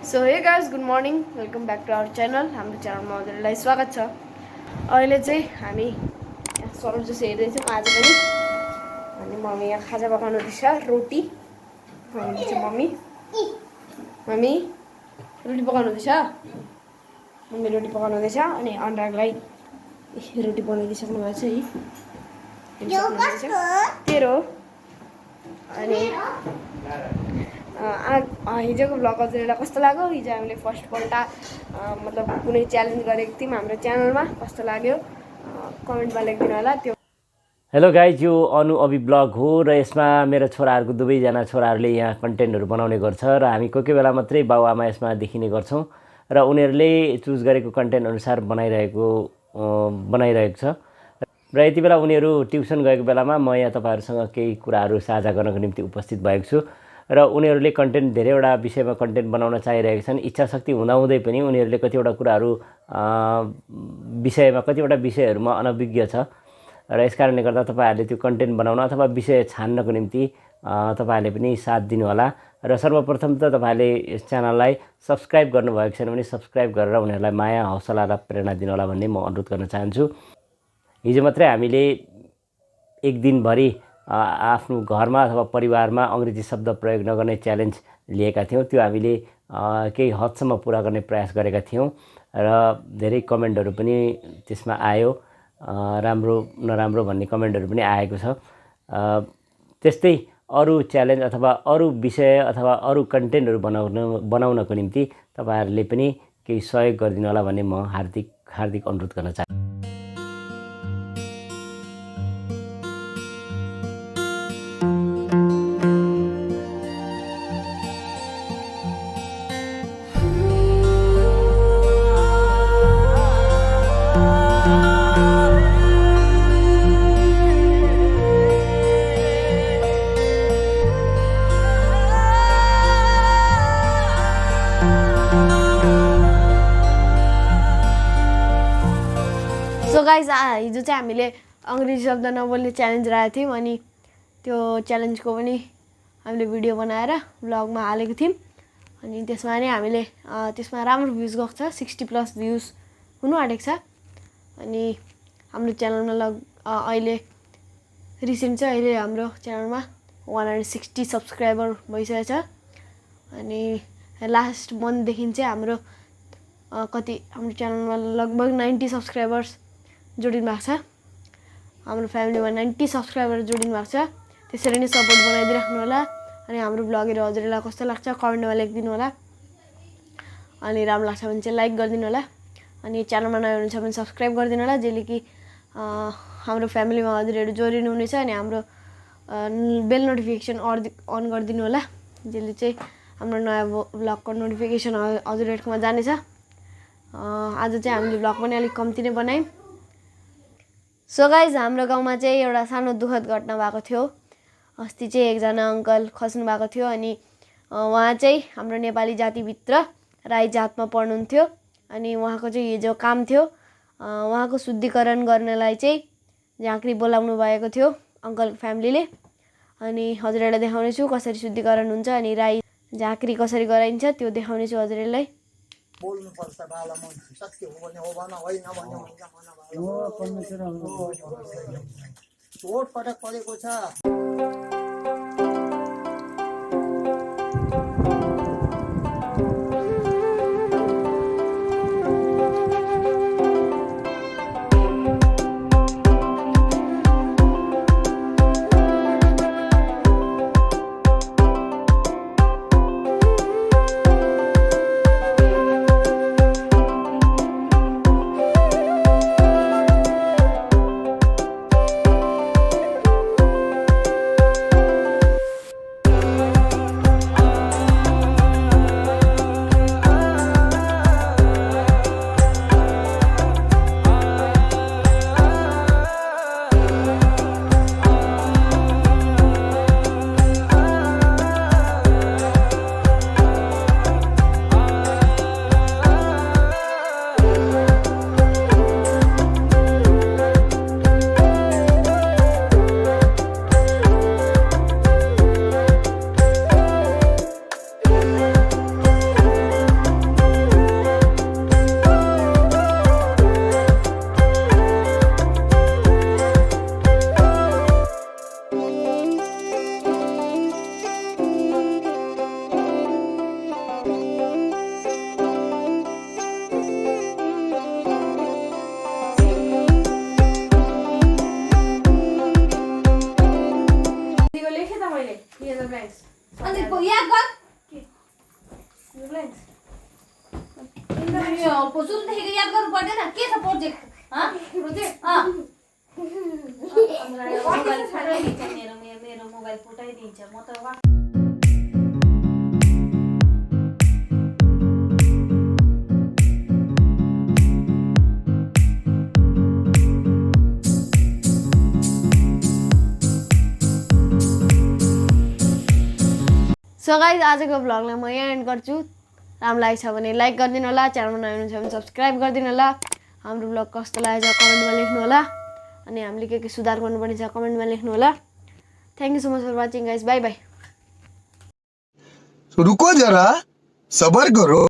So hey guys good morning welcome back to our channel. हाम्रो च्यानलमा हजुरहरूलाई स्वागत छ। अहिले चाहिँ हामी सरल जस्तो हेर्दैछौँ आज पनि। अनि मम्मी यहाँ खाजा पकाउनु हुँदैछ, रोटी हुँदैछ। मम्मी मम्मी रोटी पकाउनु हुँदैछ, मम्मी रोटी पकाउनु हुँदैछ। अनि अनुरागलाई रोटी बनाइदिइसक्नु भएको छ है, तेरो। अनि हिजोको भ्लग हजुरहरूलाई कस्तो लाग्यो? हिजो हामीले फर्स्टपल्ट मतलब कुनै च्यालेन्ज गरेको थियौँ हाम्रो च्यानलमा, कस्तो लाग्यो कमेन्टमा लेखिदिनु होला। त्यो हेलो गाइज, यो अनु अभि ब्लग हो र यसमा मेरो छोराहरूको दुवैजना छोराहरूले यहाँ कन्टेन्टहरू बनाउने गर्छ र हामी कोही कोही बेला मात्रै बाउआमा यसमा देखिने गर्छौँ र उनीहरूले चुज गरेको कन्टेन्ट अनुसार बनाइरहेको छ र यति बेला उनीहरू ट्युसन गएको बेलामा म यहाँ तपाईँहरूसँग केही कुराहरू साझा गर्नको निम्ति उपस्थित भएको छु र उनीहरूले कन्टेन्ट धेरैवटा विषयमा कन्टेन्ट बनाउन चाहिरहेका छन्। इच्छा शक्ति हुँदाहुँदै पनि उनीहरूले कतिवटा कुराहरू कतिवटा विषयहरूमा अनभिज्ञ छ र यस कारणले गर्दा तपाईँहरूले त्यो कन्टेन्ट बनाउन अथवा विषय छान्नको निम्ति तपाईँहरूले पनि साथ दिनुहोला। र सर्वप्रथम त तपाईँहरूले यस च्यानललाई सब्सक्राइब गर्नुभएको छैन भने सब्सक्राइब गरेर उनीहरूलाई माया हौसला र प्रेरणा दिनुहोला भन्ने म अनुरोध गर्न चाहन्छु। हिजो मात्रै हामीले एक दिनभरि आफ्नो घरमा अथवा परिवारमा अङ्ग्रेजी शब्द प्रयोग नगर्ने च्यालेन्ज लिएका थियौँ। त्यो हामीले केही हदसम्म पुरा गर्ने प्रयास गरेका थियौँ र धेरै कमेन्टहरू पनि त्यसमा आयो, राम्रो नराम्रो भन्ने कमेन्टहरू पनि आएको छ। त्यस्तै अरू च्यालेन्ज अथवा अरू विषय अथवा अरू कन्टेन्टहरू बनाउनको निम्ति तपाईँहरूले पनि केही सहयोग गरिदिनु होला भन्ने म हार्दिक अनुरोध गर्न चाहन्छु। सो गाइज हिजो चाहिँ हामीले अङ्ग्रेजी शब्द नबोल्ने च्यालेन्ज राखेको थियौँ। अनि त्यो च्यालेन्जको पनि हामीले भिडियो बनाएर ब्लगमा हालेको थियौँ। अनि त्यसमा नै हामीले त्यसमा राम्रो भ्युज गएको छ, 60+ भ्युज हुनु आँटेको छ। अनि हाम्रो च्यानलमा अहिले रिसेन्ट चाहिँ अहिले हाम्रो च्यानलमा 160 सब्सक्राइबर भइसकेको छ। अनि लास्ट मन्थदेखि चाहिँ हाम्रो हाम्रो च्यानलमा लगभग 90 सब्सक्राइबर्स जोडिनु भएको छ। हाम्रो फ्यामिलीमा 90 सब्सक्राइबर जोडिनु भएको छ। त्यसरी नै सपोर्ट बनाइदिइराख्नु होला। अनि हाम्रो भ्लगहरू हजुरलाई कस्तो लाग्छ कमेन्टमा लेखिदिनु होला। अनि राम्रो लाग्छ भने चाहिँ लाइक गरिदिनु होला। अनि च्यानलमा नयाँ हुनुहुन्छ भने सब्सक्राइब गरिदिनु होला, जसले कि हाम्रो फ्यामिलीमा हजुरहरू जोडिनु हुनेछ। अनि हाम्रो बेल नोटिफिकेसन अन गरिदिनु होला, जसले चाहिँ हाम्रो नयाँ भ्लगको नोटिफिकेसन हजुरहरूकोमा जानेछ। आज चाहिँ हामीले भ्लग पनि अलिक कम्ती नै बनायौँ। सो गाइज हाम्रो गाउँमा चाहिँ एउटा सानो दुःखद घटना भएको थियो। अस्ति चाहिँ एकजना अङ्कल खस्नु भएको थियो। अनि उहाँ चाहिँ हाम्रो नेपाली जातिभित्र राई जातमा पर्नुहुन्थ्यो। अनि उहाँको चाहिँ हिजो काम थियो। उहाँको शुद्धिकरण गर्नलाई चाहिँ झाँक्री बोलाउनु भएको थियो अङ्कलको फ्यामिलीले। अनि हजुरहरूलाई देखाउनेछु कसरी शुद्धिकरण हुन्छ अनि राई झाँक्री कसरी गराइन्छ त्यो देखाउनेछु हजुरहरूलाई। बोल्नुपर्छ बालामा सत्य हो भने हो भन, होइन भने चोट पटक परेको छ। the blanks. अनि याद गर The blanks. यो सुरुदेखिको याद गर्नु पर्दैन के छ प्रोजेक्ट Project. मोबाइल फुटाइदिन्छ मेरो मोबाइल फुटाइदिन्छ म त सो गाइज आजको भ्लगलाई म यहाँ एन्ड गर्छु। राम्रो लागेको छ भने लाइक गरिदिनु होला, च्यानलमा नयाँ हुनुहुन्छ भने सब्सक्राइब गरिदिनु होला। हाम्रो भ्लग कस्तो लागेको छ कमेन्टमा लेख्नु होला अनि हामीले के सुधार गर्नुपर्ने छ कमेन्टमा लेख्नु होला। Thank you so much for watching guys, bye bye. रुको जरा सबर करो।